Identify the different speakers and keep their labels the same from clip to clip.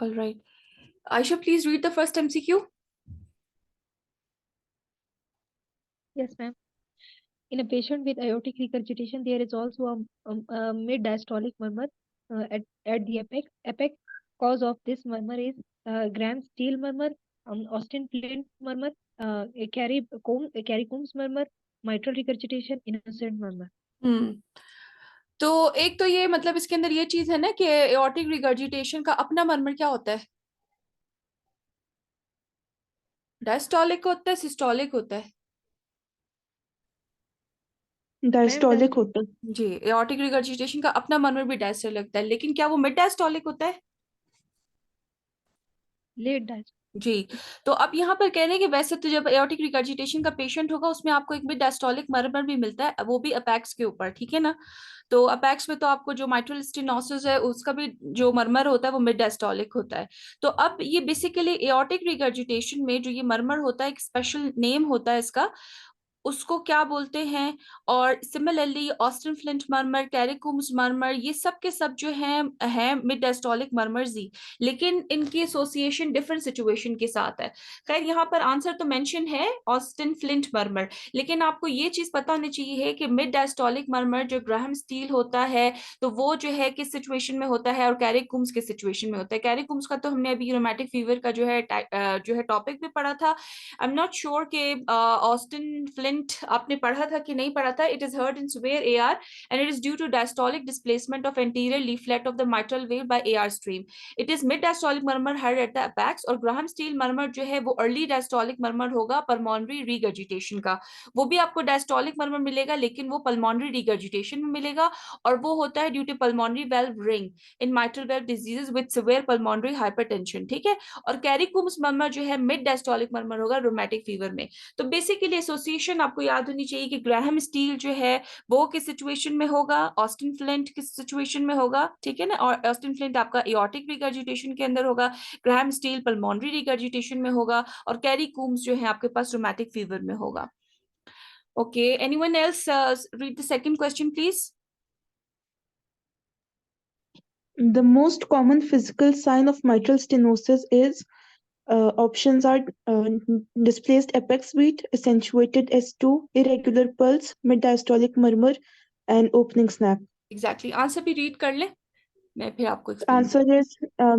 Speaker 1: All right. Aisha, please read the first MCQ.
Speaker 2: Yes, ma'am. In a patient with aortic regurgitation, there is also a mid-diastolic murmur at the apex. Apex cause of this murmur is Graham-Steele murmur, Austin-Flint murmur, Carey-Coombs murmur, mitral regurgitation, innocent murmur.
Speaker 1: तो एक तो ये मतलब इसके अंदर ये चीज है ना कि एओर्टिक रिगर्जिटेशन का अपना मर्मर क्या होता है? डायस्टोलिक होता है, सिस्टोलिक होता है?
Speaker 3: डायस्टोलिक होता है।
Speaker 1: जी, एओर्टिक रिगर्जिटेशन का अपना मर्मर भी डायस्टोलिक लगता है, लेकिन क्या वो मिड डायस्टोलिक होता है?
Speaker 2: Late diastolic.
Speaker 1: जी। तो अब यहाँ पर कह रहे हैं कि वैसे तो जब एओर्टिक रिगर्जिटेशन का पेशेंट होगा उसमें आपको एक मिड डायस्टोलिक मर्मर भी मिलता है, वो भी अपेक्स के ऊपर, ठीक है ना? तो अपेक्स में तो आपको जो माइट्रल स्टेनोसिस है उसका भी जो मर्मर होता है वो मिड डायस्टोलिक होता है। तो अब ये बेसिकली एओर्टिक रिगर्जिटेशन में जो ये मर्मर होता है, एक स्पेशल नेम होता है इसका, उसको क्या बोलते हैं? और similarly Austin Flint murmur, Carey Coombs murmur, ये सब के सब जो हैं मिड डायस्टोलिक मर्मर्स ही, लेकिन इनकी एसोसिएशन डिफरेंट सिचुएशन के साथ है। खैर यहाँ पर आंसर तो मेंशन है ऑस्टिन फ्लिंट मर्मर, लेकिन आपको ये चीज पता होनी चाहिए है कि मिड डायस्टोलिक मर्मर जो ग्राहम स्टील होता है तो वो जो है किस सिचुएशन में होता है और कैरिकूम्स किस सिचुएशन में होता है। कैरिकूम्स का तो हमने अभी रूमेटिक फीवर का जो है टॉपिक भी पढ़ा था। आई एम नॉट श्योर कि ऑस्टिन फ्लिंट आपने पढ़ा था कि नहीं पढ़ा था। It is heard in severe AR and it is due to diastolic displacement of anterior leaflet of the mitral valve by AR stream. It is mid diastolic murmur heard at the apex, और Graham Steell murmur जो है वो early diastolic murmur होगा pulmonary regurgitation का। वो भी आपको diastolic murmur मिलेगा लेकिन वो पल्मोनरी रिगर्जिटेशन में मिलेगा, और वो होता है due to pulmonary valve ring in mitral valve diseases with severe pulmonary hypertension, ठीक है? और कैरिकूम्स मर्मर जो है मिड डायस्टोलिक मर्मर होगा रोमैटिक फीवर में। तो बेसिकली एसोसिएशन आपको याद होनी चाहिए कि ग्राहम स्टील जो है वो किस सिचुएशन में होगा, ऑस्टिन फ्लिंट किस सिचुएशन में होगा, ठीक है ना? और ऑस्टिन फ्लिंट आपका एओर्टिक रिगर्जिटेशन के अंदर होगा, ग्राहम स्टील पल्मोनरी रिगर्जिटेशन में होगा, और कैरी कूम्स जो है आपके पास रोमैटिक फीवर में होगा। Okay, anyone else read the second question please.
Speaker 3: The most common physical sign of mitral stenosis is options are displaced apex beat, accentuated S2, irregular pulse, mid-diastolic murmur, and opening snap.
Speaker 1: Exactly answer भी read कर ले, मैं फिर आपको explain
Speaker 3: Answer is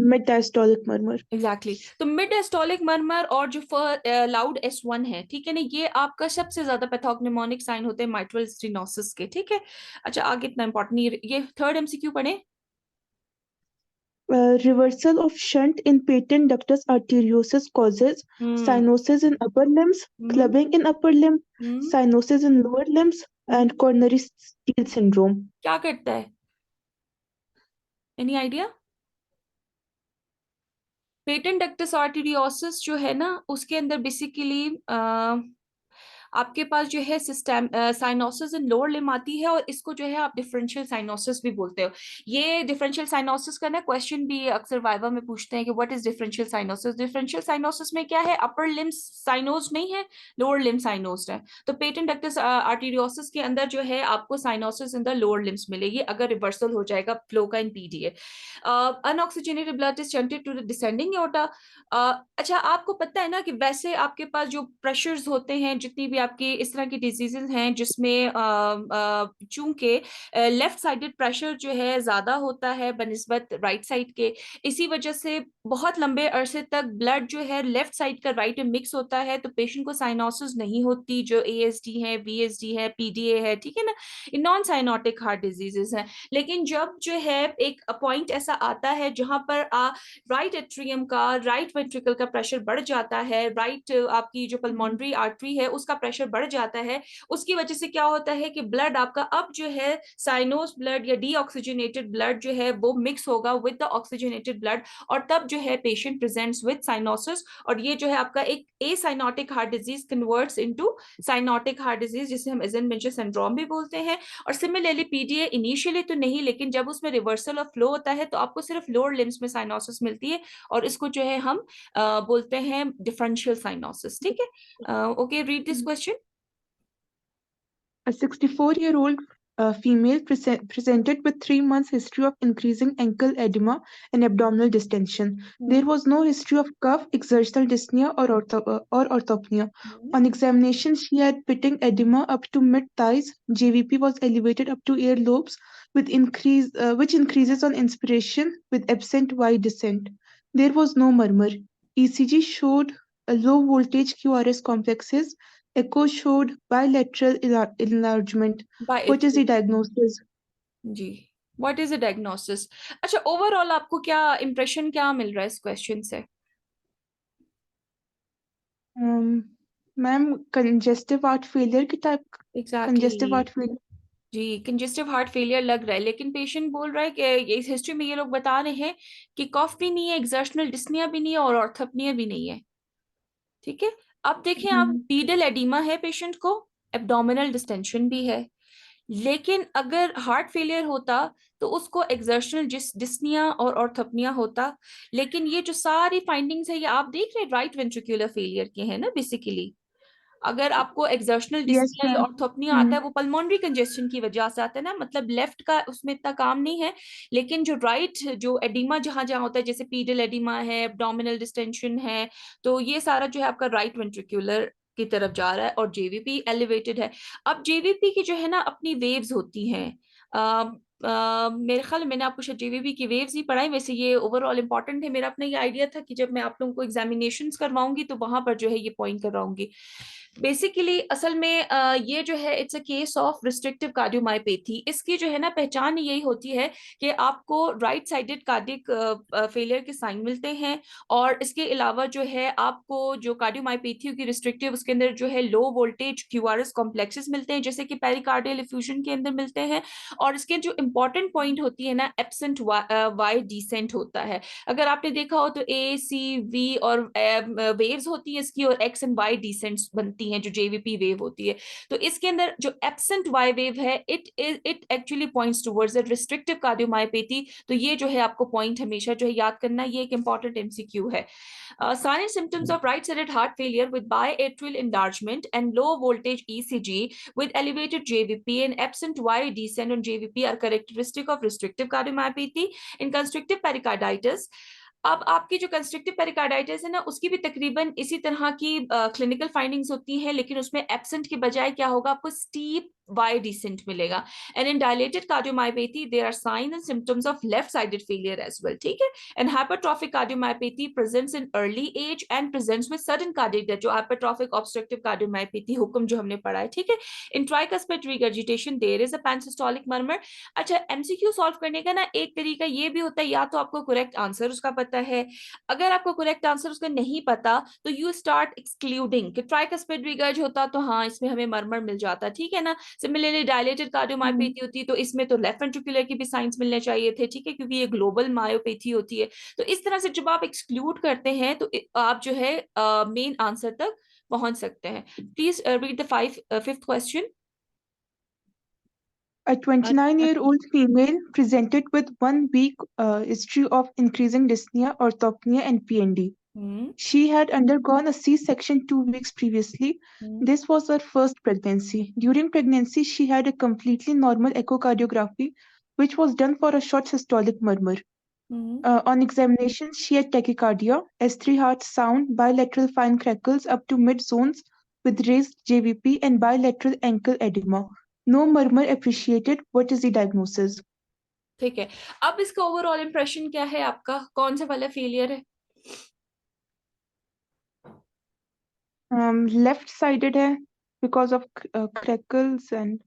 Speaker 3: mid-diastolic murmur.
Speaker 1: Exactly तो mid diastolic murmur और जो loud S1 है, ठीक है ना, ये आपका सबसे ज्यादा पैथोग्नोमोनिक साइन होते हैं माइट्रल स्टेनोसिस के, ठीक है? अच्छा आगे इतना इंपॉर्टेंट नहीं, ये थर्ड एमसीक्यू पढ़े।
Speaker 3: Reversal of shunt in patent ductus arteriosus causes cyanosis in upper limbs, clubbing in upper limb, cyanosis in lower limbs, and coronary steal syndrome.
Speaker 1: क्या करता है? Any idea? Patent ductus arteriosus जो है ना उसके अंदर basically आपके पास जो है सिस्टम साइनोसिस इन लोअर लिम आती है, और इसको जो है आप डिफरेंशियल साइनोसिस भी बोलते हो। ये डिफरेंशियल साइनोसिस का ना क्वेश्चन भी अक्सर वाइवा में पूछते हैं कि what is differential cyanosis. Differential cyanosis में क्या है, अपर लिम साइनोज नहीं है, लोअर लिम साइनोज है। तो पेटेंट डक्टस आर्टेरियोसिस के अंदर जो है आपको cyanosis in the lower limbs मिलेगी अगर रिवर्सल हो जाएगा फ्लो का in PDA. Unoxygenated blood is shunted to the descending aorta. अच्छा आपको पता है ना कि वैसे आपके पास जो प्रेशर्स होते हैं, जितनी भी आपकी इस तरह की डिजीजेस हैं जिसमें चूंकि लेफ्ट साइडेड प्रेशर जो है ज्यादा होता है बनिस्बत राइट साइड के, इसी वजह से बहुत लंबे अरसे तक ब्लड जो है लेफ्ट साइड का राइट में मिक्स होता है, तो पेशेंट को साइनोसिस नहीं होती, जो एएसडी है, वीएसडी है, पीडीए है, ठीक है ना, ये नॉन साइनोटिक हार्ट डिजीजेस हैं। लेकिन जब जो है एक पॉइंट ऐसा आता है जहां पर राइट एट्रियम का, राइट वेंट्रिकल का प्रेशर बढ़ जाता है, राइट आपकी जो पल्मोनरी आर्टरी है उसका प्रेशर बढ़ जाता है, उसकी वजह से क्या होता है कि ब्लड आपका अब जो है साइनोस ब्लड या डीऑक्सीजनेटेड ब्लड जो है वो मिक्स होगा विद द ऑक्सीजनेटेड ब्लड, और तब जो है पेशेंट प्रेजेंट्स विद साइनोसिस, और ये जो है आपका एक acyanotic heart disease converts into cyanotic heart disease जिसे हम एजेनमेंटर सिंड्रोम भी बोलते हैं। और सिमिलरली पीडीए इनिशियली तो नहीं, लेकिन जब उसमें रिवर्सल ऑफ फ्लो होता है तो आपको सिर्फ लोअर लिम्स में साइनोसिस मिलती है, और इसको जो है हम बोलते हैं डिफरेंशियल साइनोसिस, ठीक है? Okay, read this question.
Speaker 3: A 64-year-old female presented with 3 months history of increasing ankle edema and abdominal distension. There was no history of cough, exertional dyspnea, or orthopnea. On examination, she had pitting edema up to mid thighs. JVP was elevated up to ear lobes, which increases on inspiration with absent Y descent. There was no murmur. ECG showed a low voltage QRS complexes. Echo showed bilateral enlargement. What is the diagnosis?
Speaker 1: जी, what is the diagnosis? अच्छा, overall आपको क्या impression क्या मिल रहा है इस question से?
Speaker 3: Ma'am congestive heart failure की type congestive
Speaker 1: exactly
Speaker 3: heart failure
Speaker 1: जी, कंजेस्टिव हार्ट फेलियर लग रहा है, लेकिन पेशेंट बोल रहा है कि इस हिस्ट्री में ये लोग बता रहे हैं कि कॉफ भी नहीं है, एक्सर्शनल डिस्निया भी नहीं है और ऑर्थोपनिया भी नहीं है। ठीक है, अब देखें आप, पीडल एडिमा है पेशेंट को, एब्डोमिनल डिस्टेंशन भी है, लेकिन अगर हार्ट फेलियर होता तो उसको एक्सर्शनल डिस्निया और ऑर्थोपनिया होता। लेकिन ये जो सारी फाइंडिंग्स है ये आप देख रहे हैं राइट वेंट्रिकुलर फेलियर के हैं ना बेसिकली। अगर आपको एक्सर्शनल डिस्निया या ऑर्थोपनिया आता है वो पल्मोनरी कंजेशन की वजह से आता है ना, मतलब लेफ्ट का उसमें इतना काम नहीं है, लेकिन जो राइट जो एडिमा जहां जहां होता है, जैसे पीडल एडिमा है, एब्डोमिनल डिस्टेंशन है, तो ये सारा जो है आपका राइट वेंट्रिकुलर की तरफ जा रहा है और जेवीपी एलिवेटेड है। अब जेवीपी की जो है ना अपनी वेव्स होती हैं। मेरे ख्याल मैंने आपको शायद जेवीपी की वेव्स ही पढ़ाई, वैसे ये ओवरऑल इंपॉर्टेंट है। मेरा अपना ये आइडिया था कि जब मैं आप लोगों को एग्जामिनेशंस करवाऊंगी तो वहां पर जो है ये पॉइंट करवाऊंगी। बेसिकली असल में ये जो है it's a case of restrictive cardiomyopathy. इसकी जो है ना पहचान यही होती है कि आपको राइट साइडेड कार्डियक फेलियर के साइन मिलते हैं, और इसके अलावा जो है आपको जो कार्डियोमायोपैथी की रिस्ट्रिक्टिव उसके अंदर जो है लो वोल्टेज क्यूआरएस कॉम्प्लेक्सेस मिलते हैं, जैसे कि पेरिकार्डियल इफ्यूजन के अंदर मिलते हैं। और इसके जो इंपॉर्टेंट पॉइंट होती है ना, एब्सेंट वाई डिसेंट होता है। अगर आपने देखा हो तो ए सी वी और वेव्स होती है इसकी, और एक्स एंड वाई डिसेंट्स बनती हैं जो जेवीपी वेव होती है। तो इसके अंदर जो एब्सेंट वाई वेव है it actually points towards a restrictive cardiomyopathy. तो ये जो है आपको पॉइंट हमेशा जो है याद करना, ये एक इंपॉर्टेंट एमसीक्यू है। Sign and symptoms of right-sided heart failure with biatrial enlargement and low voltage ECG with elevated JVP and absent Y descent on JVP are characteristic of restrictive cardiomyopathy. In constrictive pericarditis, अब आपकी जो constructive pericarditis है ना उसकी भी तकरीबन इसी तरह की क्लिनिकल फाइंडिंग्स होती हैं, लेकिन उसमें एब्सेंट के बजाय क्या होगा, आपको स्टीप वाई डिसेंट मिलेगा। And in dilated cardiomyopathy there are signs and symptoms of left sided failure as well. ठीक है, and hypertrophic cardiomyopathy presents in early age and presents with sudden cardiac death, जो hypertrophic obstructive cardiomyopathy HOCM जो हमने पढ़ा है। ठीक है, in tricuspid regurgitation there is a pansystolic murmur. अच्छा, एमसीक्यू सॉल्व करने का ना एक तरीका ये भी होता है, या तो आपको करेक्ट आंसर उसका पता है, अगर आपको करेक्ट आंसर उसका नहीं पता तो यू स्टार्ट एक्सक्लूडिंग कि ट्राइकस्पिड रिगर्ज होता तो हाँ इसमें हमें मर्मर मिल जाता। ठीक है ना, सिमिलरली डायलेटेड कार्डियोमायोपैथी होती तो इसमें तो लेफ्ट वेंट्रिकुलर की भी साइंस मिलने चाहिए थे। ठीक है, क्योंकि ये ग्लोबल मायोपैथी होती है। तो इस तरह से जब आप एक्सक्लूड करते हैं तो आप जो है मेन आंसर तक पहुंच सकते हैं। Please read the fifth question.
Speaker 3: A 29-year-old female presented with 1 week history of increasing dyspnea, orthopnea, and PND. She had undergone a C-section 2 weeks previously. This was her first pregnancy. During pregnancy, she had a completely normal echocardiography, which was done for a short systolic murmur. On examination, she had tachycardia, S3 heart sound, bilateral fine crackles up to mid zones with raised JVP and bilateral ankle edema. No murmur appreciated. What is the diagnosis?
Speaker 1: ठीक है, अब इसका overall impression क्या है आपका, कौन सा वाला फेलियर है?
Speaker 3: Left-sided है because of crackles and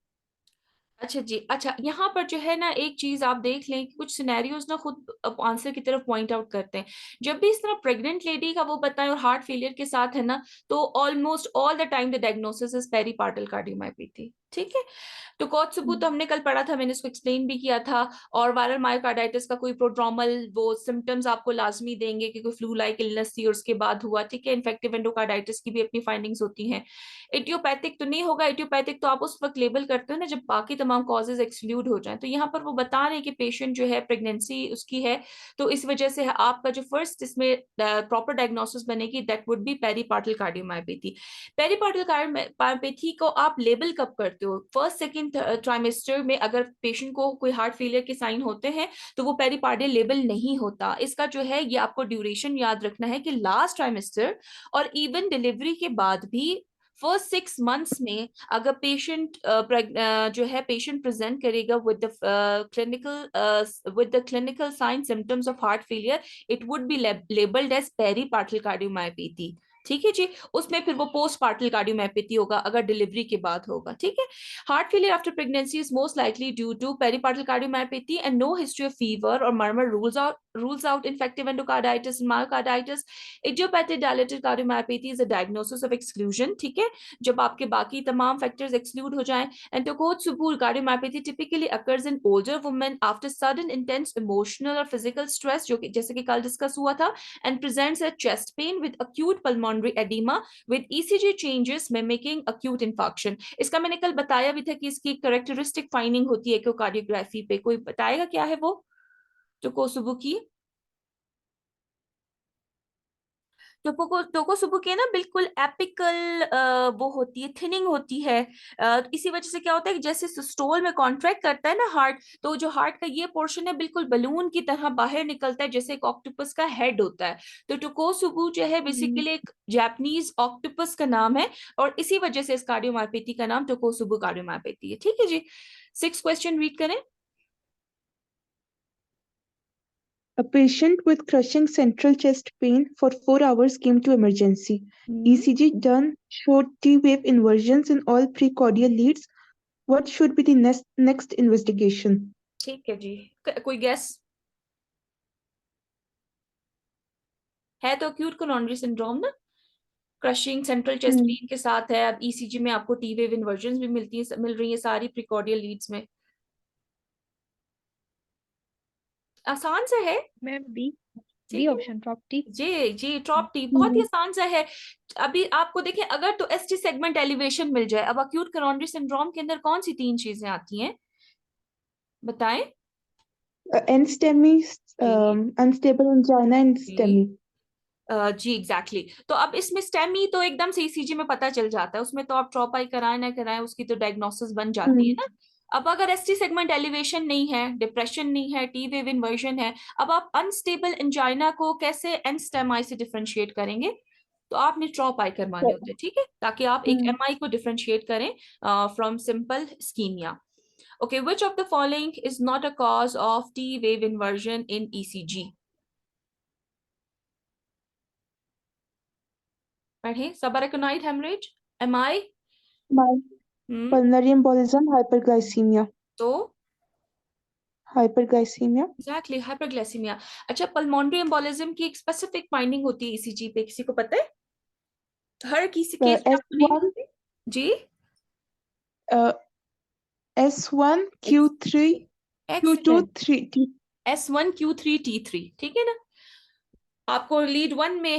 Speaker 1: अच्छा जी, अच्छा यहाँ पर जो है ना एक चीज आप देख लें कि कुछ सिनेरियोज ना खुद आंसर की तरफ पॉइंट आउट करते हैं। जब भी इस तरह प्रेग्नेंट लेडी का वो बताएं और हार्ट फेलियर के साथ है ना, तो almost all the time the diagnosis is peripartal cardiomyopathy. ठीक है, तो कोत्सुबु तो हमने कल पढ़ा था, मैंने इसको एक्सप्लेन भी किया था। और वायरल मायोकार्डाइटिस का कोई प्रोड्रोमल वो सिम्टम्स आपको लाजमी देंगे कि कोई फ्लू लाइक इलनेस थी और उसके बाद हुआ। ठीक है, इन्फेक्टिव एंडोकार्डाइटिस की भी अपनी फाइंडिंग्स होती हैं। इडियोपैथिक तो नहीं होगा, इडियोपैथिक तो आप उस वक्त लेबल करते हो ना जब बाकी तमाम कॉजेज एक्सक्लूड हो जाएं। तो यहाँ पर वो बता रहे हैं कि पेशेंट जो है प्रेगनेंसी उसकी है, तो इस वजह से आपका जो फर्स्ट इसमें प्रॉपर डायग्नोसिस बनेगी that would be peripartal cardiomyopathy. Peripartal cardiomyopathy को आप लेबल कब करते हो? करते हो। फर्स्ट सेकेंड ट्राइमेस्टर में अगर पेशेंट को कोई हार्ट फेलियर के साइन होते हैं तो वो पेरिपार्डियल लेबल नहीं होता। इसका जो है ये आपको ड्यूरेशन याद रखना है कि लास्ट ट्राइमेस्टर और इवन डिलीवरी के बाद भी फर्स्ट 6 मंथ्स में अगर पेशेंट जो है पेशेंट प्रेजेंट करेगा with the clinical sign symptoms of heart failure, it would be labelled as peripartal cardiomyopathy. ठीक है जी, उसमें फिर वो पोस्ट पार्टल कार्डियोमायोपैथी होगा अगर डिलीवरी के बाद होगा। ठीक है, heart failure after pregnancy is most likely due to peripartal cardiomyopathy and no history of fever और murmur rules out infective endocarditis and myocarditis. Idiopathic dilated cardiomyopathy is a diagnosis of exclusion. ठीक है, जब आपके बाकी तमाम factors exclude हो जाएं। And Tocqueville cardiomyopathy typically occurs in older women after sudden intense emotional or physical stress, जो कि जैसे कि कल डिस्कस हुआ था, and presents as chest pain with acute pulmonary edema with ECG changes mimicking acute infarction. इसका मैंने कल बताया भी था कि इसकी कैरेक्टरिस्टिक फाइंडिंग होती है इकोकार्डियोग्राफी पे। कोई बताएगा क्या है वो टोकोसुबु की? टोकोसुबु के ना बिल्कुल एपिकल वो होती है, थिनिंग होती है। इसी वजह से क्या होता है कि जैसे सिस्टोल में कॉन्ट्रैक्ट करता है ना हार्ट, तो जो हार्ट का ये पोर्शन है बिल्कुल बलून की तरह बाहर निकलता है जैसे एक ऑक्टोपस का हेड होता है। तो टोकोसुबु जो है बेसिकली एक जापानीज ऑक्टोपस का नाम है और इसी वजह से इस कार्डियोमायोपैथी का नाम टोकोसुबु कार्डियोमायोपैथी है। ठीक है जी, 6 क्वेश्चन रीड करें।
Speaker 3: A patient with crushing central chest pain for 4 hours came to emergency. ECG done showed T-wave inversions in all precordial leads. What should be the next investigation?
Speaker 1: ठीक है जी, कोई gas है? तो acute coronary syndrome ना, crushing central chest pain के साथ है। अब ईसीजी में आपको टी वेव इन्वर्जन भी मिल रही है सारी प्रिकॉर्डियल लीड्स में। आसान सा है
Speaker 2: मैम बी
Speaker 1: ठीक है
Speaker 2: ऑप्शन टॉप टी।
Speaker 1: जी जी, टॉप टी बहुत ही आसान सा है। अभी आपको देखें, अगर तो एसटी सेगमेंट एलिवेशन मिल जाए। अब अक्यूट कोरोनरी सिंड्रोम के अंदर कौन सी 3 चीजें आती हैं बताएं?
Speaker 3: NSTEMI,
Speaker 1: जी
Speaker 3: unstable angina and
Speaker 1: जी
Speaker 3: STEMI.
Speaker 1: जी एग्जैक्टली तो अब इसमें स्टेमी तो एकदम से ईसीजी में पता चल जाता है, उसमें तो आप ट्रॉप आई कराएं ना कराएं उसकी तो डायग्नोसिस बन जाती है
Speaker 3: Hmm.
Speaker 1: ना। अब अगर एसटी सेगमेंट एलिवेशन नहीं है, डिप्रेशन नहीं है, टी वेव इन्वर्जन है, अब आप अनस्टेबल एंजाइना को कैसे एनस्टेमाई से डिफरेंशिएट करेंगे? तो आपने ट्रॉप आई करवाने होते हैं। ठीक है, ताकि आप एक एमआई को डिफरेंशिएट करें from simple ischaemia. Okay, which of the following is not a cause of T wave inversion in ECG? पढ़े, subarachnoid hemorrhage, MI।
Speaker 3: My
Speaker 1: hmm,
Speaker 3: pulmonary embolism, hyperglycemia.
Speaker 1: तो
Speaker 3: Hyperglycemia.
Speaker 1: Exactly hyperglycaemia. अच्छा, pulmonary embolism की एक specific finding होती है ECG पे, किसी को पता है? हर किसी केस में आपको नहीं
Speaker 3: S1,
Speaker 1: मिलती जी।
Speaker 3: uh, S1, Q3, Q2,
Speaker 1: excellent,
Speaker 3: 3.
Speaker 1: S1Q3T3 ठीक है ना। आपको लीड 1 में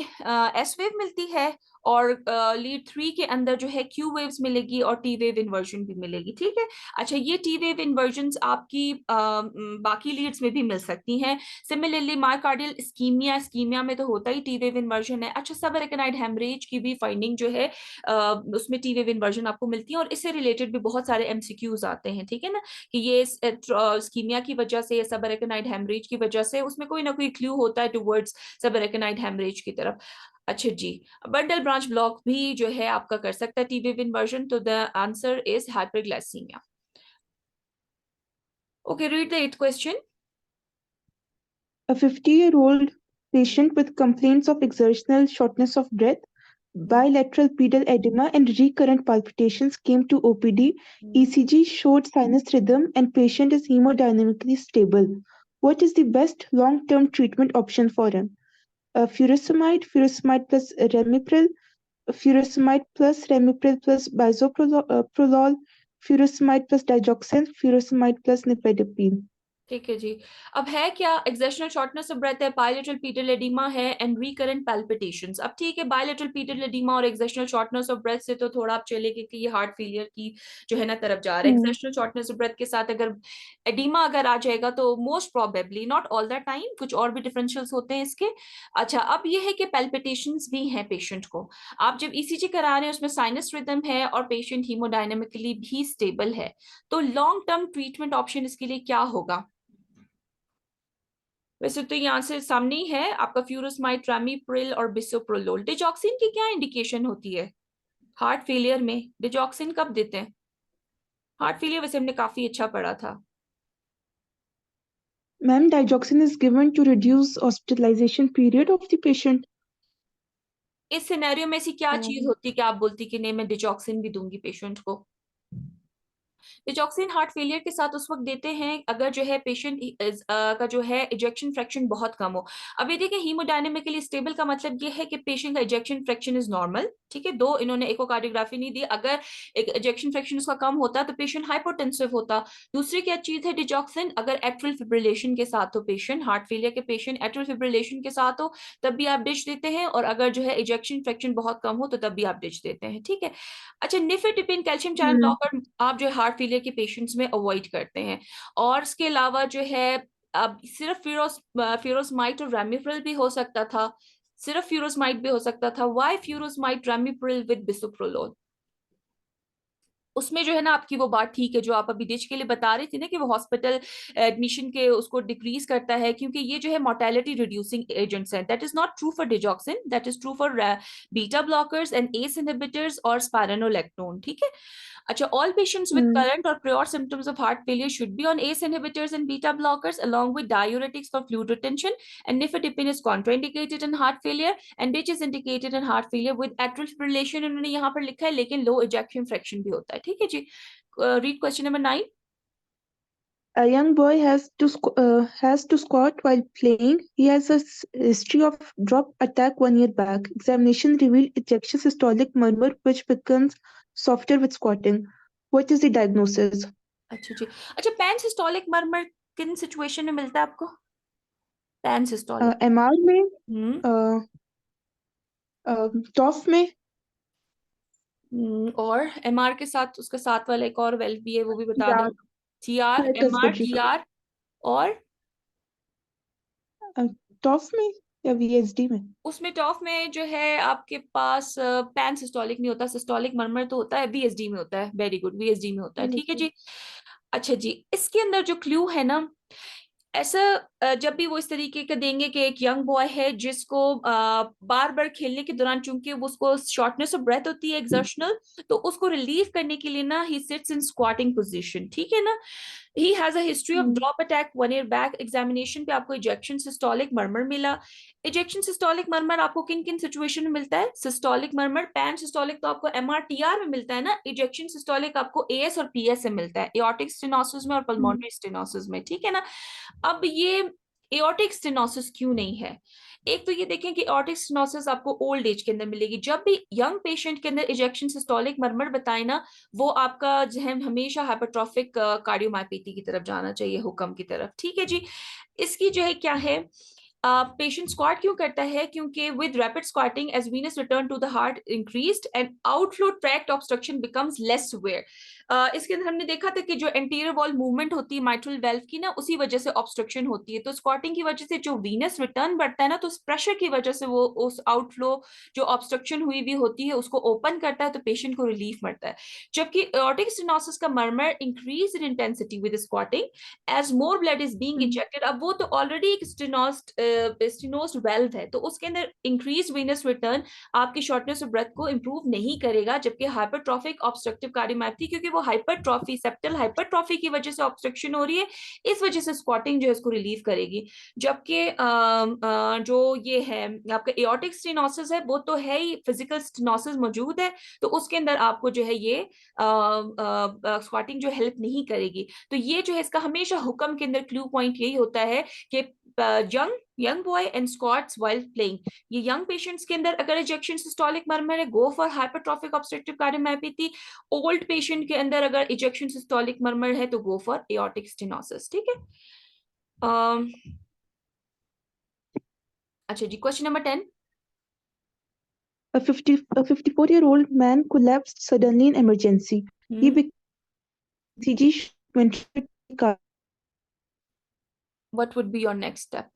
Speaker 1: एस वेव मिलती है और लीड 3 के अंदर जो है क्यू वेव्स मिलेगी और टी वेव इन्वर्जन भी मिलेगी। ठीक है, अच्छा ये टी वेव इन्वर्जन आपकी बाकी लीड्स में भी मिल सकती हैं। सिमिलरली मायोकार्डियल इस्कीमिया, इस्कीमिया में तो होता ही टी वेव इन्वर्जन है। अच्छा, सबअरेकनाइड हेमरेज की भी फाइंडिंग जो है उसमें टी वेव इन्वर्जन आपको मिलती है और इससे रिलेटेड भी बहुत सारे एमसीक्यूज आते हैं। ठीक है ना, कि ये इस्कीमिया की वजह से, सबअरेकनाइड हेमरेज की वजह से उसमें कोई ना कोई क्लू होता है टुवर्ड्स सबअरेकनाइड हेमरेज की तरफ। अच्छा जी, बंडल ब्रांच ब्लॉक भी जो है आपका कर सकता है टी वेव इन्वर्जन। तो the answer is hyperglycaemia. Okay, read the 8th question.
Speaker 3: A 50-year-old patient with complaints of exertional shortness of breath, bilateral pedal edema, and recurrent palpitations came to OPD. ECG showed sinus rhythm, and patient is hemodynamically stable. What is the best long-term treatment option for him? Furosemide plus Ramipril, furosemide plus Ramipril plus bisoprolol, furosemide plus digoxin, furosemide plus nifedipine.
Speaker 1: ठीक है जी। अब है क्या, एक्सेशनल shortness of breath है, bilateral पीटल oedema है and recurrent palpitations. अब ठीक है, बायलेटरल पीटल एडिमा और एक्सेशनल शॉर्टनेस ऑफ ब्रेथ से तो थोड़ा आप चलेंगे कि ये हार्ट फेलियर की जो है ना तरफ जा रहा है।
Speaker 3: हम्म
Speaker 1: एक्सेशनल शॉर्टनेस ऑफ ब्रेथ के साथ अगर एडिमा अगर आ जाएगा तो most probably, not all the time, कुछ और भी डिफरेंशियल्स होते हैं इसके। अच्छा, अब ये है कि पैल्पिटेशंस भी हैं पेशेंट को। आप जब ईसीजी करा रहे हैं उसमें साइनस रिदम है और पेशेंट हीमोडायनेमिकली भी स्टेबल है, तो लॉन्ग टर्म ट्रीटमेंट ऑप्शन इसके लिए क्या होगा? वैसे तो यहाँ से सामने ही है आपका फ्यूरोसमाइड, ट्रामीप्रिल और बिसोप्रोलोल। डिजॉक्सिन की क्या इंडिकेशन होती है हार्ट फेलियर में? डिजॉक्सिन कब देते हैं हार्ट फेलियर? वैसे हमने काफी अच्छा पढ़ा था।
Speaker 3: Ma'am, digoxin is given to reduce hospitalization period of the patient.
Speaker 1: इस सिनेरियो में ऐसी क्या चीज
Speaker 3: Um,
Speaker 1: होती कि आप बोलती कि नहीं मैं डिजॉक्सिन भी दूंगी पेशेंट को? डिजॉक्सिन हार्ट फेलियर के साथ उस वक्त देते हैं अगर जो है पेशेंट का जो है इजेक्शन फ्रैक्शन बहुत कम हो। अब ये देखिए, हीमोडायनेमिकली स्टेबल का मतलब ये है कि पेशेंट का इजेक्शन फ्रैक्शन इज नॉर्मल, ठीक है। दो इन्होंने इकोकार्डियोग्राफी नहीं दी, अगर एक इजेक्शन फ्रैक्शन उसका कम होता तो पेशेंट हाइपोटेंसिव होता। दूसरी क्या चीज है डिजॉक्सिन, अगर एट्रियल फिब्रिलेशन के साथ हो पेशेंट, हार्ट फेलियर के पेशेंट एट्रियल फिब्रिलेशन के साथ हो तब भी आप डिच देते हैं, और अगर जो है इजेक्शन फ्रैक्शन बहुत कम हो तो तब भी आप डिच देते हैं, ठीक है। अच्छा, निफेटिपिन कैल्शियम चैनल
Speaker 3: hmm.
Speaker 1: ब्लॉकर आप जो है हार्ट फेलियर के पेशेंट्स में अवॉइड करते हैं। और इसके अलावा जो है अब सिर्फ फ्यूरोसमाइड और रैमिप्रिल भी हो सकता था, सिर्फ फ्यूरोसमाइड भी हो सकता था। Why furosemide ramipril with bisoprolol? उसमें जो है ना आपकी वो बात ठीक है जो आप अभी डिच के लिए बता रही थी ना कि वो हॉस्पिटल एडमिशन के उसको डिक्रीज करता है, क्योंकि ये जो है मोर्टेलिटी रिड्यूसिंग एजेंट्स हैं। That is not true for digoxin, that is true for beta blockers and S inhibitors और स्पाइरोनोलेक्टोन, ठीक है। अच्छा, all patients with
Speaker 3: Hmm.
Speaker 1: current or prior symptoms of heart failure should be on ACE inhibitors and beta blockers along with diuretics for fluid retention. And nifedipine is contraindicated in heart failure and which is indicated in heart failure with atrial fibrillation इन्होंने यहाँ पर लिखा है, लेकिन low ejection fraction भी होता है, ठीक है जी। Read question number 9.
Speaker 3: A young boy has to squat while playing. He has a history of drop attack 1 year back. Examination revealed ejection systolic murmur, which becomes softer with squatting. What is the diagnosis?
Speaker 1: अच्छा जी। अच्छा, pan systolic मरमर किन situation में मिलता है आपको? Pan systolic.
Speaker 3: MR में,
Speaker 1: हम्म।
Speaker 3: टॉफ में,
Speaker 1: और एमआर के साथ उसका साथ वाला एक और वेल्व भी है, वो भी बता दो।
Speaker 3: TR,
Speaker 1: T R,
Speaker 3: hiatus
Speaker 1: MR, T
Speaker 3: ventricular,
Speaker 1: R और
Speaker 3: टॉफ में या VSD में?
Speaker 1: उसमें टॉफ में जो है आपके पास पैन सिस्टोलिक नहीं होता, सिस्टोलिक मरमर तो होता है, वीएसडी में होता है। वेरी गुड, वीएसडी में होता है, ठीक है
Speaker 3: VSD.
Speaker 1: जी। अच्छा जी, इसके अंदर जो क्लू है ना, ऐसा जब भी वो इस तरीके का देंगे कि एक यंग बॉय है जिसको बार बार खेलने के दौरान चूंकि उसको शॉर्टनेस ऑफ ब्रेथ होती है एक्सर्शनल, तो उसको रिलीव करने के लिए ना he sits in squatting position, ठीक है ना। He has a history of
Speaker 3: Hmm.
Speaker 1: Drop attack 1 year back. Examination पे आपको इजेक्शन सिस्टोलिक मरमर मिला। इजेक्शन सिस्टोलिक मरमर आपको किन किन सिचुएशन में मिलता है? सिस्टोलिक मरमर, पैन सिस्टोलिक तो आपको एमआरटीआर में मिलता है ना, इजेक्शन सिस्टोलिक आपको एएस और पीएस से मिलता है, एओर्टिक स्टेनोसिस में और
Speaker 3: Hmm.
Speaker 1: पल्मोनरी स्टेनोसिस में, ठीक है ना। अब ये एओर्टिक स्टेनोसिस क्यों नहीं है? एक तो ये देखें कि एओर्टिक स्टेनोसिस आपको ओल्ड एज के अंदर मिलेगी। जब भी यंग पेशेंट के अंदर इजेक्शन सिस्टोलिक मरमर बताए ना, वो आपका जहन हमेशा हाइपरट्रॉफिक कार्डियोमायोपैथी की तरफ जाना चाहिए, हुक्म की तरफ, ठीक है जी। इसकी जो है क्या है, पेशेंट स्क्वाट क्यों करता है? क्योंकि with rapid squatting as venous return to the heart increased and outflow tract obstruction becomes less severe. इसके अंदर हमने देखा था कि जो एंटीरियर वॉल मूवमेंट होती है माइट्रल वेल्व की ना, उसी वजह से ऑब्स्ट्रक्शन होती है। तो स्क्वाटिंग की वजह से जो वीनस रिटर्न बढ़ता है ना, तो उस प्रेशर की वजह से वो उस आउटफ्लो जो ऑब्स्ट्रक्शन हुई भी होती है उसको ओपन करता है, तो पेशेंट को रिलीफ मिलता है। जबकि एओर्टिक स्टेनोसिस का murmur increase in intensity with squatting as more blood is being
Speaker 3: Hmm.
Speaker 1: Injected. अब वो तो ऑलरेडी एक स्टेनोज्ड वेल्व है, तो उसके अंदर इंक्रीज वीनस रिटर्न आपकी शॉर्टनेस ऑफ ब्रेथ को इंप्रूव नहीं करेगा। जबकि हाइपरट्रॉफिक ऑब्स्ट्रक्टिव कार्डियोमायोपैथी, क्योंकि वो हाइपरट्रॉफी, सेप्टल हाइपरट्रॉफी की वजह से ऑब्स्ट्रक्शन हो रही है, इस वजह से स्क्वाटिंग जो है इसको रिलीव करेगी। जबकि जो ये है आपका एओर्टिक स्टेनोसिस है, वो तो है ही फिजिकल स्टेनोसिस मौजूद है, तो उसके अंदर आपको जो है ये स्क्वाटिंग जो हेल्प नहीं करेगी। तो ये जो है इसका हमेशा हुक्म के अंदर क्लू पॉइंट यही होता है कि young boy and squats while playing. ये यंग पेशेंट्स के अंदर अगर इजेक्शन सिस्टोलिक मरमर है, go for hypertrophic obstructive cardiomyopathy. Old patient के अंदर अगर इजेक्शन सिस्टोलिक मरमर है तो गो फॉर एओर्टिक स्टेनोसिस, ठीक है। अम, अच्छा जी, question number 10।
Speaker 3: A 54-year-old man collapsed suddenly in emergency. He became ECG 20
Speaker 1: what would be your next step?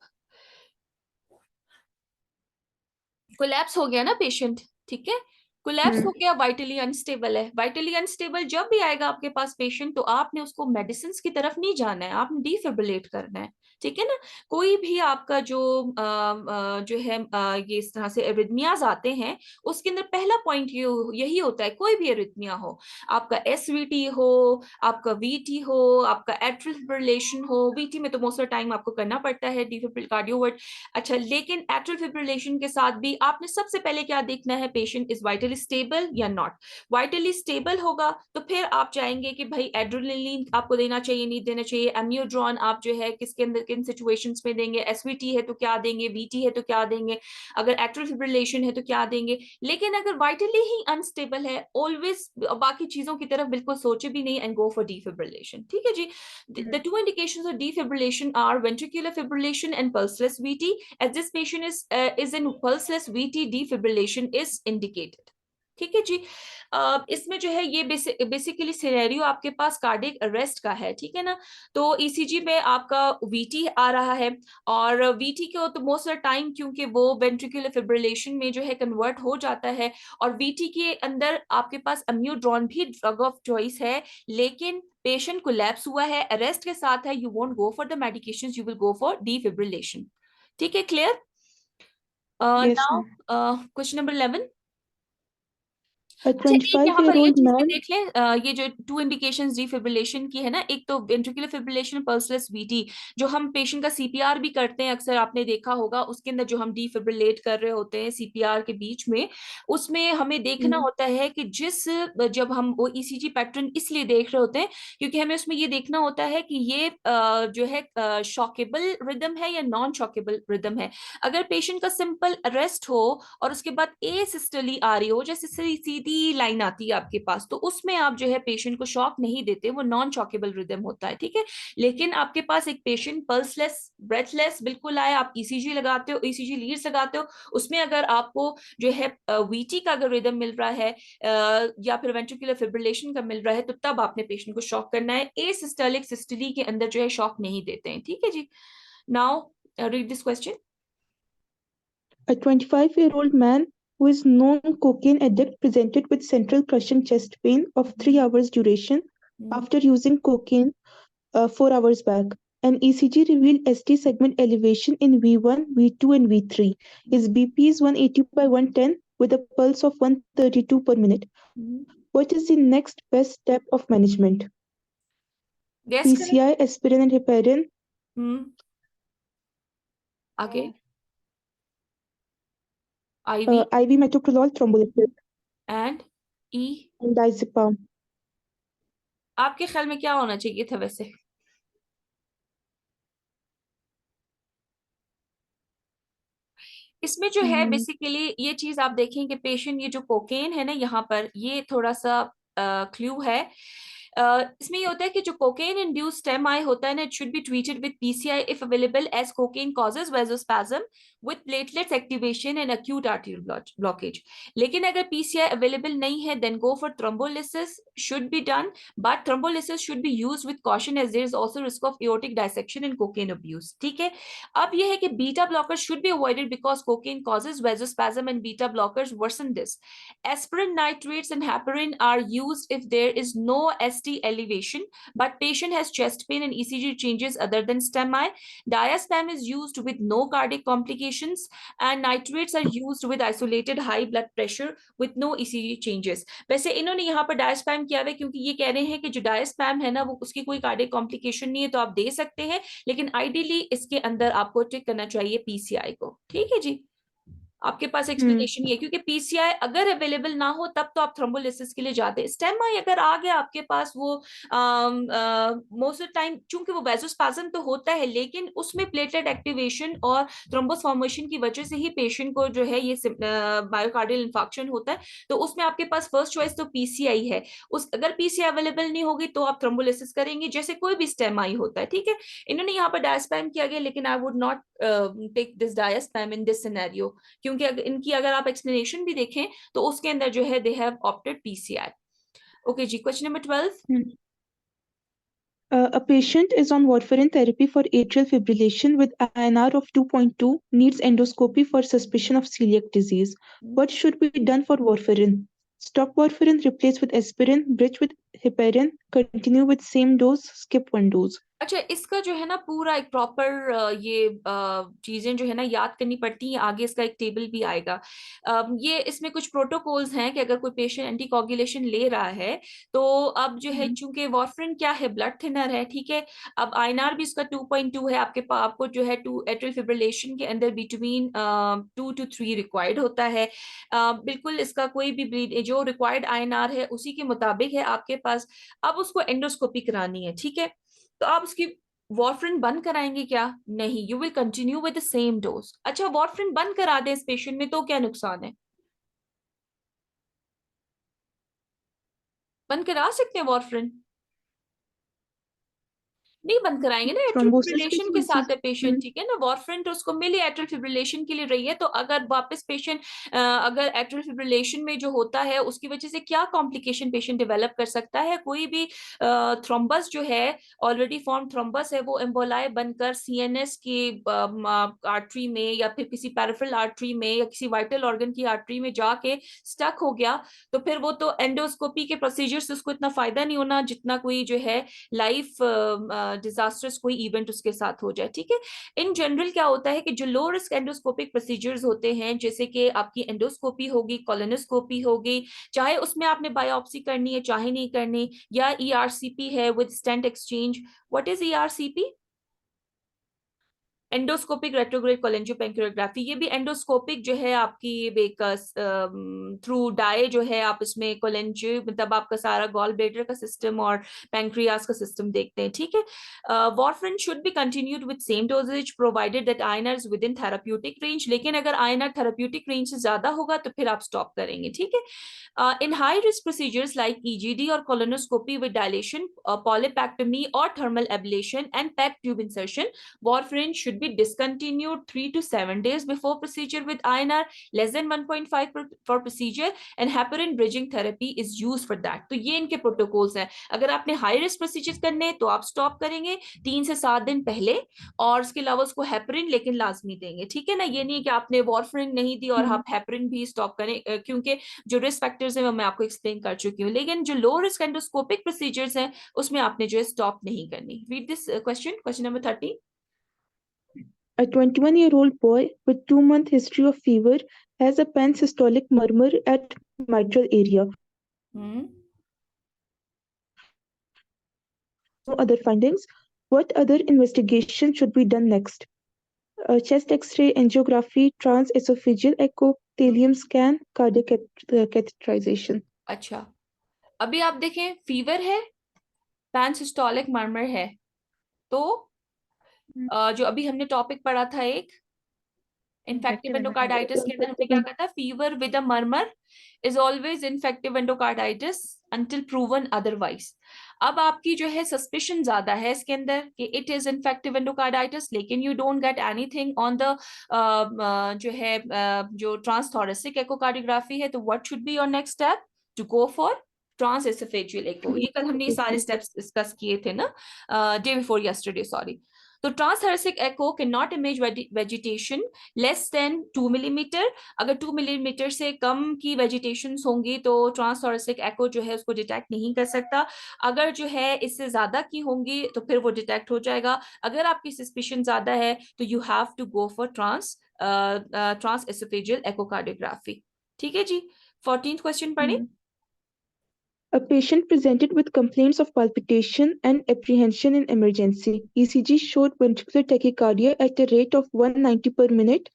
Speaker 1: Collapse हो गया ना पेशेंट, ठीक है, कोलैप्स हो गया, वाइटली अनस्टेबल है। वाइटली अनस्टेबल जब भी आएगा आपके पास पेशेंट, तो आपने उसको मेडिसिन की तरफ नहीं जाना है, आपने डिफिब्रिलेट करना है, ठीक है ना। कोई भी आपका जो है ये इस तरह से एरिथमियाज आते हैं, उसके अंदर पहला पॉइंट यही होता है, कोई भी एरिथमिया हो, आपका एसवीटी हो, आपका वीटी हो, आपका एट्रियल फिब्रिलेशन हो, वीटी में तो मोस्ट ऑफ टाइम आपको करना पड़ता है डिफिब्रिल कार्डियोवर्ट। अच्छा, लेकिन एट्रियल फिब्रिलेशन के साथ भी आपने सबसे पहले क्या देखना है, पेशेंट इज वाइटली स्टेबल या नॉट। वाइटली स्टेबल होगा तो फिर आप चाहेंगे कि भाई एड्रेनलिन आपको देना चाहिए, नहीं देना चाहिए, एम्योड्रॉन आप जो है किसके अंदर किन सिचुएशंस में देंगे, एसवीटी है तो क्या देंगे, वीटी है तो क्या देंगे, अगर एट्रियल फिब्रिलेशन है तो क्या देंगे। लेकिन अगर वाइटली ही अनस्टेबल है, ऑलवेज बाकी चीजों की तरफ बिल्कुल सोचे भी नहीं एंड गो फॉर डिफिब्रिलेशन, ठीक है जी। The two indications of defibrillation are ventricular fibrillation and pulseless VT. As this patient is in pulseless VT, defibrillation is indicated. ठीक है जी। इसमें जो है ये बेसिकली सिनेरियो आपके पास कार्डियक अरेस्ट का है, ठीक है ना। तो ईसीजी में आपका वीटी आ रहा है, और वीटी को तो मोस्ट ऑफ टाइम क्योंकि वो वेंट्रिकुलर फिब्रिलेशन में जो है कन्वर्ट हो जाता है, और वीटी के अंदर आपके पास अम्यूड्रॉन भी ड्रग ऑफ चॉइस है, लेकिन पेशेंट कोलैप्स हुआ है, अरेस्ट के साथ है, you won't go for the medications, you will go for defibrillation. ठीक है, clear?
Speaker 3: Yes,
Speaker 1: now
Speaker 3: ma'am.
Speaker 1: Question number 11।
Speaker 3: A
Speaker 1: अच्छा, एक यहाँ पर ये
Speaker 3: 25-year-old
Speaker 1: चीज भी
Speaker 3: man.
Speaker 1: देख लें, ये जो टू इंडिकेशंस डिफिब्रिलेशन की है ना, एक तो वेंट्रिकुलर फिब्रिलेशन, पल्सलेस वीटी, जो हम पेशेंट का सीपीआर भी करते हैं अक्सर, आपने देखा होगा, उसके अंदर जो हम डिफिब्रिलेट कर रहे होते हैं सीपीआर के बीच में, उसमें हमें देखना
Speaker 3: Mm.
Speaker 1: होता है कि जब हम वो ईसीजी पैटर्न इसलिए देख रहे होते हैं क्योंकि हमें उसमें ये देखना होता है कि ये जो है शॉकेबल रिदम है या नॉन शॉकेबल रिदम है। अगर पेशेंट का सिंपल अरेस्ट हो और उसके बाद ए सिस्टोली आ रही हो, जैसे सीधी लाइन आती है आपके पास, तो उसमें आप जो है पेशेंट को शॉक नहीं देते, वो नॉन शॉकेबल रिदम होता है, ठीक है। लेकिन आपके पास एक पेशेंट पल्सलेस ब्रेथलेस बिल्कुल आए, आप ईसीजी लगाते हो, ईसीजी लीड्स लगाते हो, उसमें अगर आपको जो है वीटी का अगर रिदम मिल रहा है या फिर वेंट्रिकुलर फिब्रिलेशन का मिल रहा है, तो तब आपने पेशेंट को शॉक करना है। ए सिस्टोलिक सिस्टोली के अंदर जो है शॉक नहीं देते हैं, ठीक है जी। Now read this question.
Speaker 3: A 25-year-old man who is known cocaine addict presented with central crushing chest pain of 3 hours duration after using cocaine 4 hours back. An ECG revealed ST segment elevation in V1, V2, and V3. His BP is 180 by 110 with a pulse of 132 per minute. What is the next best step of management?
Speaker 1: Gas करें।
Speaker 3: PCI, aspirin, and heparin,
Speaker 1: आगे IV
Speaker 3: IV metoprolol, thrombolysis,
Speaker 1: and E।
Speaker 3: and diazepam.
Speaker 1: आपके ख्याल में क्या होना चाहिए था वैसे? इसमें जो है
Speaker 3: Mm,
Speaker 1: बेसिकली ये चीज आप देखें कि पेशेंट, ये जो कोकेन है ना यहाँ पर, ये थोड़ा सा क्लू है। इसमें ये होता है कि जो कोकेन इंड्यूस्ड स्टेम आई होता है ना, it should be treated with PCI if available, as cocaine causes vasospasm with platelets activation and acute arterial blockage. लेकिन अगर पीसीआई अवेलेबल नहीं है, then go for thrombolysis should be done, but thrombolysis should be used with caution as there is also risk of aortic dissection in cocaine abuse, ठीक है। अब यह है कि beta blocker should be avoided because cocaine causes vasospasm and beta blockers versus this. Aspirin nitrates and heparin are used if there is no ST elevation, but patient has chest pain and ECG changes other than STEMI. Diazepam is used with no cardiac complications, and nitrates are used with isolated high blood pressure with no ECG changes. वैसे इन्होंने यहाँ पर डायस्पैम किया हुआ है क्योंकि ये कह रहे हैं कि जो डायस्पैम है ना, वो उसकी कोई कार्डियक कॉम्प्लिकेशन नहीं है, तो आप दे सकते हैं, लेकिन आइडियली इसके अंदर आपको चेक करना चाहिए पीसीआई को, ठीक है जी। आपके पास एक्सप्लेनेशन ये है, क्योंकि पीसीआई अगर अवेलेबल ना हो तब तो आप थ्रोम्बोलिसिस के लिए जाते हैं। स्टेम आई अगर आ गया आपके पास, वो मोस्ट ऑफ टाइम चूंकि वो वैसोस्पाज्म तो होता है, लेकिन उसमें प्लेटलेट एक्टिवेशन और थ्रोम्बोस फॉर्मेशन की वजह से ही पेशेंट को जो है ये मायोकार्डियल इंफाक्शन होता है। तो उसमें आपके पास फर्स्ट चॉइस तो पीसीआई है। उस अगर पीसीआई अवेलेबल नहीं होगी तो आप थ्रोम्बोलिसिस करेंगे, जैसे कोई भी स्टेम आई होता है, ठीक है। इन्होंने यहाँ पर डायस्पैम किया गया, लेकिन I would not take this diazepam in this scenario, क्योंकि इनकी अगर आप एक्सप्लेनेशन भी देखें तो उसके अंदर जो है they have opted PCI. Okay जी, question number 12।
Speaker 3: A patient is on warfarin therapy for atrial fibrillation with INR of 2.2, needs endoscopy for suspicion of celiac disease. What should be done for warfarin? Stop warfarin, replace with aspirin, bridge with heparin, continue with same dose, skip one dose.
Speaker 1: अच्छा, इसका जो है ना पूरा एक proper ये चीजें जो है ना याद करनी पड़ती हैं, आगे इसका एक टेबल भी आएगा। ये इसमें कुछ प्रोटोकॉल्स हैं कि अगर कोई पेशेंट एंटीकोगुलेशन ले रहा है तो अब जो है, चूंकि वार्फरिन क्या है, ब्लड थिनर है, ठीक है। अब आईएनआर भी इसका 2.2 है, आपको जो है टू एट्रियल फिब्रिलेशन के अंदर बिटवीन 2 to 3 रिक्वायर्ड होता है। बिल्कुल इसका कोई भी ब्लीड जो रिक्वायर्ड आईएनआर है उसी के मुताबिक है आपके पास। अब उसको एंडोस्कोपी करानी है, ठीक है। तो आप उसकी वार्फरिन बंद कराएंगे क्या? नहीं, you will continue with the same dose. अच्छा, वार्फरिन बंद करा दे इस पेशेंट में तो क्या नुकसान है? बंद करा सकते हैं वार्फरिन? नहीं बंद कराएंगे ना, एट्रियल
Speaker 3: Thrombosis के
Speaker 1: फिब्रिलेशन के साथ है पेशेंट, ठीक है ना। वार्फरिन तो उसको मिली एट्रियल फिब्रिलेशन के लिए रही है, तो अगर वापस पेशेंट अगर एट्रियल फिब्रिलेशन में जो होता है उसकी वजह से क्या कॉम्प्लिकेशन पेशेंट डेवलप कर सकता है, कोई भी थ्रोम्बस जो है, ऑलरेडी फॉर्म थ्रोम्बस है, वो एम्बोलाई बनकर सीएनएस की आर्टरी में या फिर किसी पैराफेरल आर्टरी में या किसी वाइटल ऑर्गन की आर्टरी में जाके स्टक हो गया, तो फिर वो तो एंडोस्कोपी के प्रोसीजर से उसको इतना फायदा नहीं होना जितना कोई जो है लाइफ डिजास्टर्स कोई इवेंट उसके साथ हो जाए, ठीक है। इन जनरल क्या होता है कि जो लो रिस्क एंडोस्कोपिक प्रोसीजर्स होते हैं, जैसे कि आपकी एंडोस्कोपी होगी, कोलोनोस्कोपी होगी, चाहे उसमें आपने बायोप्सी करनी है चाहे नहीं करनी, या ईआरसीपी है with stent exchange. What is ERCP? Endoscopic retrograde cholangiopancreatography. ये भी एंडोस्कोपिक जो है आपकी एक थ्रू डाई जो है आप इसमें कोलेंजियो मतलब आपका सारा गॉल ब्लेडर का सिस्टम और पैंक्रियास का सिस्टम देखते हैं, ठीक है। Warfarin should be continued with same dosages provided that INR is within therapeutic range, लेकिन अगर आईएनआर थेराप्यूटिक रेंज से ज्यादा होगा तो फिर आप स्टॉप करेंगे, ठीक है। In high risk procedures like EGD or colonoscopy with dilation, polypectomy or thermal ablation and PEG tube insertion, warfarin should be discontinued 3 to 7 days before procedure with INR less than 1.5 for procedure, and heparin bridging therapy is used for that. तो ये इनके protocols हैं। अगर आपने high risk procedure करने तो आप stop करेंगे 3 से 7 दिन पहले, और उसके अलावा उसको हेपरिन लेकिन लाजमी देंगे, ठीक है ना। ये नहीं कि आपने वार्फरिन नहीं दी और आप हेपरिन भी स्टॉप करें, क्योंकि जो रिस्क फैक्टर्स हैं वो मैं आपको एक्सप्लेन कर चुकी हूँ, लेकिन जो लो रिस्क एंडोस्कोपिक प्रोसीजर्स हैं उसमें आपने जो है स्टॉप नहीं करनी। Read this question number 13।
Speaker 3: A 21-year-old boy with 2-month history of fever has a pansystolic murmur at mitral area. No other findings. What other investigation should be done next? Chest X-ray, angiography, transesophageal echo, thallium scan, cardiac catheterization.
Speaker 1: अच्छा, अभी आप देखें fever है, पैनसिस्टोलिक murmur है, तो जो अभी हमने टॉपिक पढ़ा था एक इन्फेक्टिव एंडोकार्डाइटिस के अंदर, हमने क्या कहा था? Fever with a murmur is always infective endocarditis until proven otherwise. अब आपकी जो है सस्पिशन ज्यादा है इसके अंदर कि इट इज इन्फेक्टिव एंडोकार्डाइटिस, लेकिन you don't get anything on the जो है जो ट्रांसथोरेसिक एकोकार्डियोग्राफी है, तो what should be your next step? To go for transoesophageal echo. ये कल हमने ये सारे स्टेप्स डिस्कस किए थे ना, डे बिफोर यस्टरडे, सॉरी। तो transthoracic echo can not image vegetation less than 2 millimetre. अगर 2 मिलीमीटर से कम की वेजिटेशन होंगी तो ट्रांसथोरेसिक एको जो है उसको डिटेक्ट नहीं कर सकता। अगर जो है इससे ज्यादा की होंगी तो फिर वो डिटेक्ट हो जाएगा। अगर आपकी सस्पिशन ज्यादा है तो you have to go for transoesophageal echocardiography, ठीक है जी। 14th क्वेश्चन पढ़े।
Speaker 3: A patient presented with complaints of palpitation and apprehension in emergency. ECG showed ventricular tachycardia at a rate of 190 per minute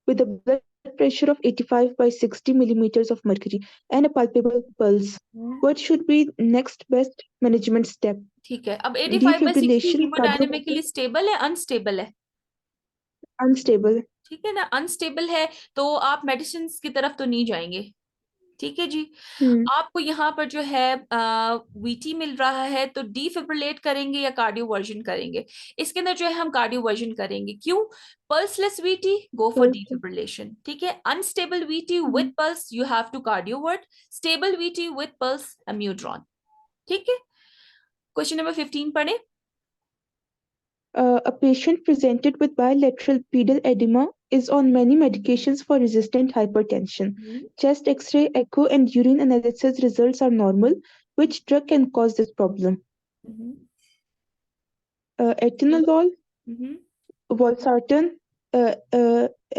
Speaker 3: with a blood pressure of 85 by 60 millimeters of mercury and a palpable pulse. What should be next best management step?
Speaker 1: ठीक है, अब 85 by 60
Speaker 3: Defibrillation,
Speaker 1: haemodynamically stable है, unstable है?
Speaker 3: unstable.
Speaker 1: ठीक है ना, unstable है तो आप मेडिसिन की तरफ तो नहीं जाएंगे। ठीक है जी।
Speaker 3: Hmm.
Speaker 1: आपको यहाँ पर जो है वीटी मिल रहा है तो डिफिब्रिलेट करेंगे या कार्डियोवर्जन करेंगे? इसके अंदर जो है हम कार्डियोवर्जन करेंगे। क्यों? Pulseless VT, go for
Speaker 3: Pulse.
Speaker 1: Defibrillation. ठीक है, unstable VT
Speaker 3: Hmm.
Speaker 1: With pulse, you have to cardiovert. Stable VT with pulse, amiodarone. ठीक है, क्वेश्चन नंबर 15 पढ़े।
Speaker 3: A patient presented with bilateral pedal edema is on many medications for resistant hypertension. Chest X-ray, echo, and urine analysis results are normal. Which drug can cause this problem? Atenolol, valsartan,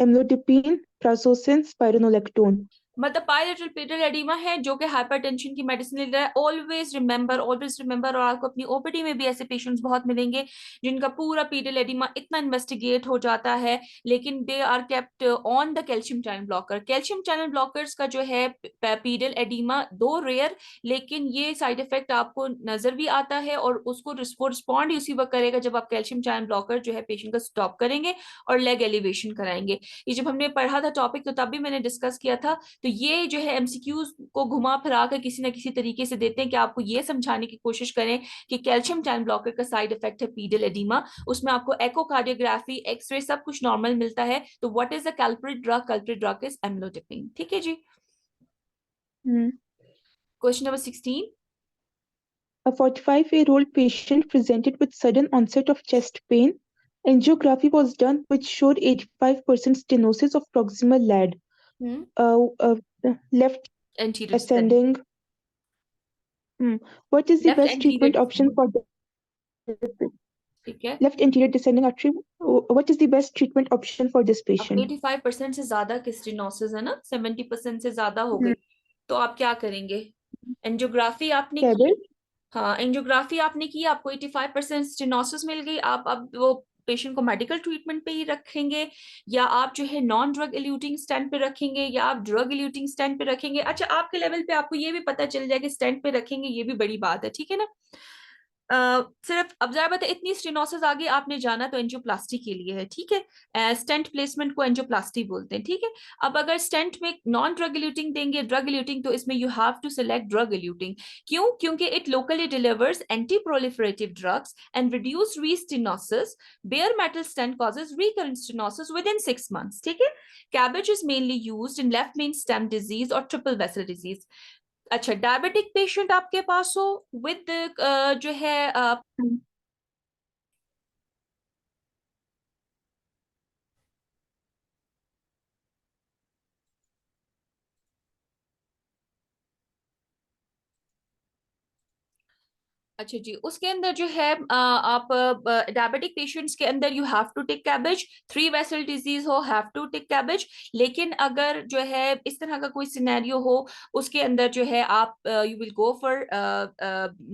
Speaker 3: amlodipine, prazosin, spironolactone.
Speaker 1: मतलब bilateral pedal edema है जो कि hypertension की medicine ले रहा है। Always remember, और आपको अपनी ओपीडी में भी ऐसे पेशेंट्स बहुत मिलेंगे जिनका पूरा पेडल एडिमा इतना इन्वेस्टिगेट हो जाता है लेकिन they are kept on the calcium channel blocker. Calcium channel blockers का जो है पेडल एडिमा दो रेयर, लेकिन ये साइड इफेक्ट आपको नजर भी आता है और उसको रिस्पॉन्ड उसी वक्त करेगा जब आप कैल्शियम चैनल ब्लॉकर जो है पेशेंट का स्टॉप करेंगे और लेग एलिवेशन कराएंगे। ये जब हमने पढ़ा था टॉपिक तो तब भी मैंने डिस्कस किया था। तो ये जो है एमसीक्यूज को घुमा फिरा कर किसी ना किसी तरीके से देते हैं कि आपको ये समझाने की कोशिश करें कि कैल्शियम चैनल ब्लॉकर का साइड इफेक्ट है पीडल एडिमा। उसमें आपको एकोकार्डियोग्राफी, एक्सरे सब कुछ नॉर्मल मिलता है। तो what is the culprit drug? Culprit drug is amlodipine. ठीक है जी। Question number 16।
Speaker 3: A 45-year-old patient presented with sudden onset of chest pain. Angiography was done, which showed 85% stenosis of proximal LAD. Left
Speaker 1: Anterior
Speaker 3: ascending. What is the
Speaker 1: Left
Speaker 3: best treatment
Speaker 1: anterior
Speaker 3: option for the
Speaker 1: ठीक है,
Speaker 3: left anterior descending artery? What is the best treatment option for this
Speaker 1: अब
Speaker 3: patient?
Speaker 1: 85% से ज्यादा की stenosis है ना, 70% से ज्यादा हो गई तो आप क्या करेंगे? एंजियोग्राफी आपने की।
Speaker 3: Cabbage?
Speaker 1: हाँ, एंजियोग्राफी आपने की, आपको 85% स्टेनोसिस मिल गई। आप अब वो पेशेंट को मेडिकल ट्रीटमेंट पे ही रखेंगे या आप जो है नॉन ड्रग इल्यूटिंग स्टेंट पे रखेंगे या आप ड्रग इल्यूटिंग स्टेंट पे रखेंगे? अच्छा, आपके लेवल पे आपको ये भी पता चल जाए कि स्टेंट पे रखेंगे, ये भी बड़ी बात है। ठीक है ना। सिर्फ अब जरा बता, इतनी स्टेनोसिस आगे आपने जाना तो एंजियोप्लास्टी के लिए है। ठीक है, स्टेंट प्लेसमेंट को एंजियोप्लास्टी बोलते हैं। ठीक है, अब अगर स्टेंट में नॉन ड्रग इल्यूटिंग देंगे, ड्रग इल्यूटिंग, तो इसमें you have to select drug eluting. क्यों? क्योंकि it locally delivers anti proliferative drugs and reduce restenosis. Bare metal stent causes recurrent stenosis within 6 months। ठीक है, CABG is mainly used in left main stem disease और triple vessel disease. अच्छा, diabetic patient आपके पास हो with जो है अच्छा जी, उसके अंदर जो है आप डायबिटिक पेशेंट्स के अंदर you have to take CABG. 3 vessel disease हो, हैव टू टेक कैबेज। लेकिन अगर जो है इस तरह का कोई सिनेरियो हो उसके अंदर जो है आप यू विल गो फॉर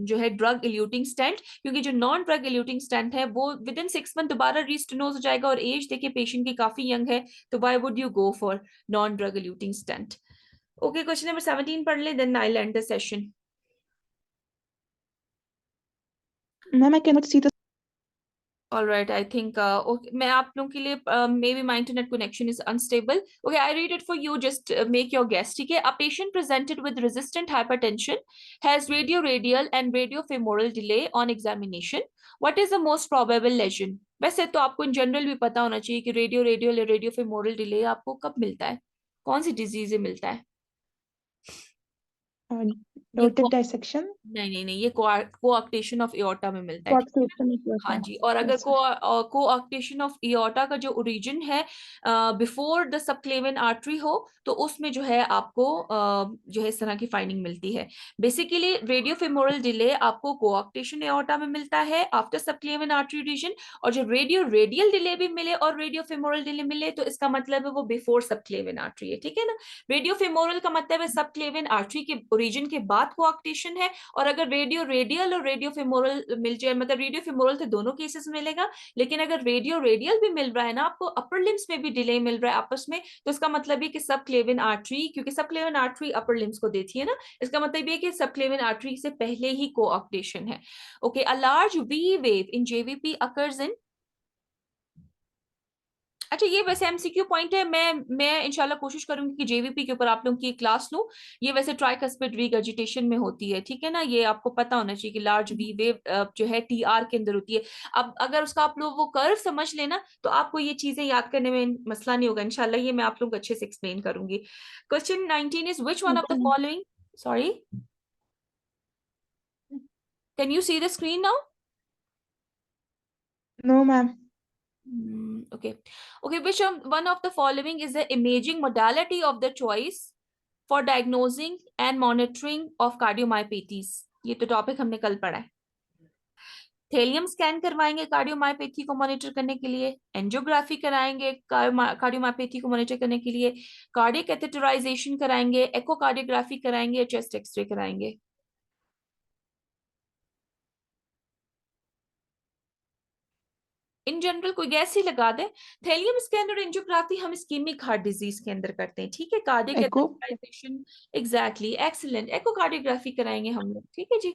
Speaker 1: जो है ड्रग इल्यूटिंग स्टेंट, क्योंकि जो नॉन ड्रग इल्यूटिंग स्टेंट है वो विद इन 6 months दोबारा रीस्टेनोज हो जाएगा और एज देखिए पेशेंट की काफी यंग है, तो why would you go for non drug eluting stent? Okay, question number 17 पढ़ ले, then I end the session.
Speaker 3: Ma'am, I cannot see the.
Speaker 1: All right, I think okay, मैं आप लोगों के लिए maybe my internet connection is unstable. Okay, I read it for you. Just make your guess. ठीक है, a patient presented with resistant hypertension has radioradial and radiofemoral delay on examination. What is the most probable lesion? वैसे तो आपको in general भी पता होना चाहिए कि radioradial या radiofemoral delay आपको कब मिलता है, कौन सी डिजीज में मिलता है? ये
Speaker 3: Aortic dissection.
Speaker 1: नहीं, ये कोआक्टेशन ऑफ एओर्टा में मिलता है।
Speaker 3: Coarctation is what.
Speaker 1: हाँ जी, और अगर
Speaker 3: Yes, sir.
Speaker 1: कोआक्टेशन ऑफ एओर्टा का जो ओरिजिन है बिफोर द सबक्लेवियन आर्टरी हो तो उसमें जो है आपको जो है इस तरह की फाइंडिंग मिलती है। बेसिकली रेडियोफेमोरल डिले आपको कोआक्टेशन एओर्टा में मिलता है आफ्टर सबक्लेवियन आर्टरी रीजन, और जो रेडियो रेडियल डिले भी मिले और रेडियोफेमोरल डिले मिले तो इसका मतलब है वो बिफोर सबक्लेवियन आर्टरी है। ठीक है ना, रेडियोफेमोरल का मतलब है सबक्लेवियन आर्टरी के ओरिजिन के बाद कोऑक्टेशन है, और अगर रेडियो रेडियल और रेडियो फेमोरल मिल जाए, मतलब रेडियो फेमोरल तो दोनों केसेस मिलेगा, लेकिन अगर रेडियो रेडियल भी मिल रहा है ना आपको, अपर लिम्स में भी डिले मिल रहा है आपस में, तो इसका मतलब है कि सबक्लेवियन आर्टरी, क्योंकि सबक्लेवियन आर्टरी अपर लिम्स को देती है ना, इसका मतलब ये कि सबक्लेवियन आर्टरी से पहले ही कोऑक्टेशन है। Okay, a large v wave in JVP occurs in, अच्छा ये वैसे एमसीक्यू पॉइंट है, मैं इंशाल्लाह कोशिश करूंगी कि जेवीपी के ऊपर आप लोगों की क्लास लूं। ये वैसे ट्राइकस्पिड रिगर्जिटेशन में होती है, ठीक है ना, ये आपको पता होना चाहिए कि लार्ज वी वेव जो है टीआर के अंदर होती है। अब अगर उसका आप लोग वो कर्व समझ लेना तो आपको ये चीजें याद करने में मसला नहीं होगा इंशाल्लाह, ये मैं आप लोगों को अच्छे से एक्सप्लेन करूंगी। Question 19 is which one of the
Speaker 3: Okay.
Speaker 1: Following, sorry, can you see the screen now?
Speaker 3: No, ma'am.
Speaker 1: Okay. Okay, which one of the following is the imaging modality of the choice for diagnosing and monitoring of cardiomyopathies? ये तो topic हमने कल पढ़ा है। Thallium scan करवाएंगे cardiomyopathy को monitor करने के लिए, एंजियोग्राफी कराएंगे कार्डियोमायोपैथी को मॉनिटर करने के लिए, कार्डियक कैथेटराइजेशन कराएंगे, एकोकार्डियोग्राफी कराएंगे, चेस्ट एक्सरे कराएंगे। इन जनरल कोई गैस ही लगा दे। थैलियम स्कैन और एंजियोग्राफी हम इस्कीमिक हार्ट डिजीज के अंदर करते हैं, ठीक है, cardiac
Speaker 3: Echo.
Speaker 1: Catheterisation, exactly, excellent, echocardiography कराएंगे हम लोग, ठीक है जी,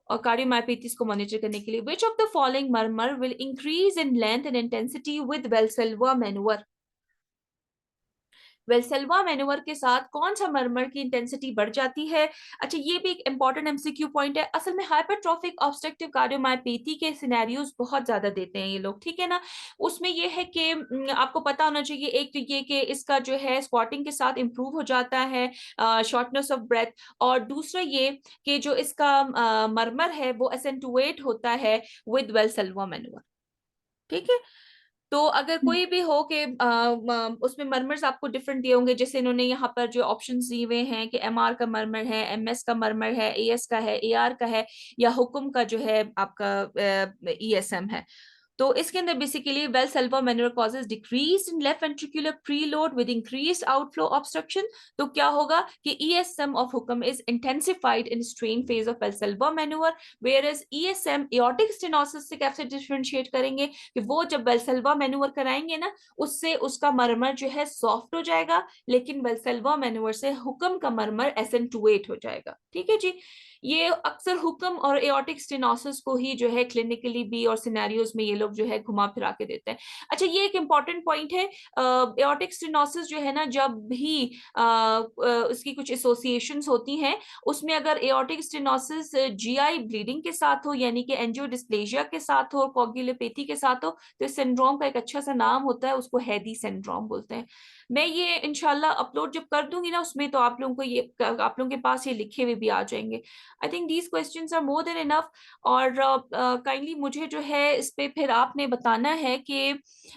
Speaker 1: और कार्डियोमायोपैथीज को मॉनिटर करने के लिए। Which of the following murmur will increase in length and intensity with Valsalva manoeuvre? Valsalva manoeuvre के साथ कौन सा मरमर की इंटेंसिटी बढ़ जाती है? अच्छा ये भी एक इंपॉर्टेंट एमसीक्यू पॉइंट है। असल में हाइपरट्रॉफिक ऑब्स्ट्रक्टिव कार्डियोमायोपैथी के सिनेरियोज बहुत ज्यादा देते हैं ये लोग, ठीक है ना। उसमें ये है कि आपको पता होना चाहिए, एक तो ये कि इसका जो है स्क्वाटिंग के साथ इंप्रूव हो जाता है शॉर्टनेस ऑफ ब्रेथ, और दूसरा ये कि जो इसका मरमर है वो एसेंटुएट होता है विद वेल्सेल्वा मैन्युअर, ठीक है। तो अगर कोई भी हो कि उसमें मरमर्स आपको डिफरेंट दिए होंगे, जैसे इन्होंने यहाँ पर जो ऑप्शंस दिए हुए हैं कि एमआर का मरमर है, एमएस का मरमर है, एएस का है, एआर का है, या हुक्म का जो है आपका ईएसएम है। तो इसके अंदर basically Valsalva manoeuvre causes decrease in left ventricular preload with increased outflow obstruction. तो क्या होगा कि ESM of HOCM is intensified in strain phase of Valsalva manoeuvre, whereas ESM aortic stenosis से कैसे डिफरेंशिएट करेंगे कि वो जब वेल्सेल्वा मैन्युअर कराएंगे ना उससे उसका मरमर जो है सॉफ्ट हो जाएगा, लेकिन वेल्सेल्वा मैन्युअर से हुक्म का मरमर एसेंटुएट हो जाएगा, ठीक है जी। ये अक्सर हुक्म और एओर्टिक स्टेनोसिस को ही जो है क्लिनिकली भी और सिनेरियोज में ये लोग जो है घुमा फिरा के देते हैं। अच्छा ये एक इंपॉर्टेंट पॉइंट है, एओर्टिक स्टेनोसिस जो है ना, जब भी उसकी कुछ एसोसिएशंस होती हैं, उसमें अगर एओर्टिक स्टेनोसिस जीआई ब्लीडिंग के साथ हो, यानी कि एंजियोडिस्प्लेजिया के साथ हो, कोगुलोपैथी के साथ हो, तो इस सिंड्रोम का एक अच्छा सा नाम होता है, उसको हैदी सिंड्रोम बोलते हैं। मैं ये इंशाल्लाह अपलोड जब कर दूंगी ना उसमें, तो आप लोगों को ये, आप लोगों के पास ये लिखे हुए भी आ जाएंगे। I think these questions are more than enough. और काइंडली मुझे जो है इस पे फिर आपने बताना है कि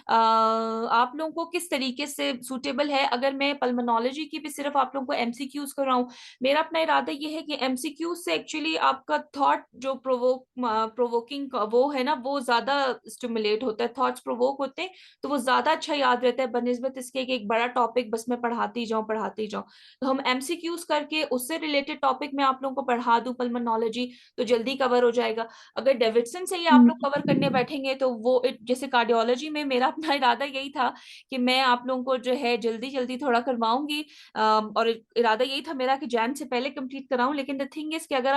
Speaker 1: आप लोगों को किस तरीके से सूटेबल है। अगर मैं पल्मोनोलॉजी की भी सिर्फ आप लोगों को एमसीक्यूज कराऊं, मेरा अपना इरादा ये है कि एमसीक्यूज से एक्चुअली आपका थॉट जो प्रोवोकिंग वो है ना, वो ज्यादा स्टिमुलेट होता है, थॉट्स प्रोवोक होते हैं, तो वो ज्यादा अच्छा याद रहता है बनस्बत इसके कि एक बड़ा टॉपिक बस मैं पढ़ाती जाऊं पढ़ाती जाऊं। तो हम एमसीक्यूज करके उससे रिलेटेड टॉपिक में आप लोगों को पढ़ा दूं पल्मोनोलॉजी, तो जल्दी कवर हो जाएगा। अगर डेविडसन से ही आप लोग कवर करने बैठेंगे तो वो जैसे कार्डियोलॉजी में मेरा अपना इरादा यही था कि मैं आप लोगों को जो है जल्दी जल्दी थोड़ा करवाऊंगी, और इरादा यही था मेरा कि जैन से पहले कंप्लीट कराऊं, लेकिन द थिंग इज कि अगर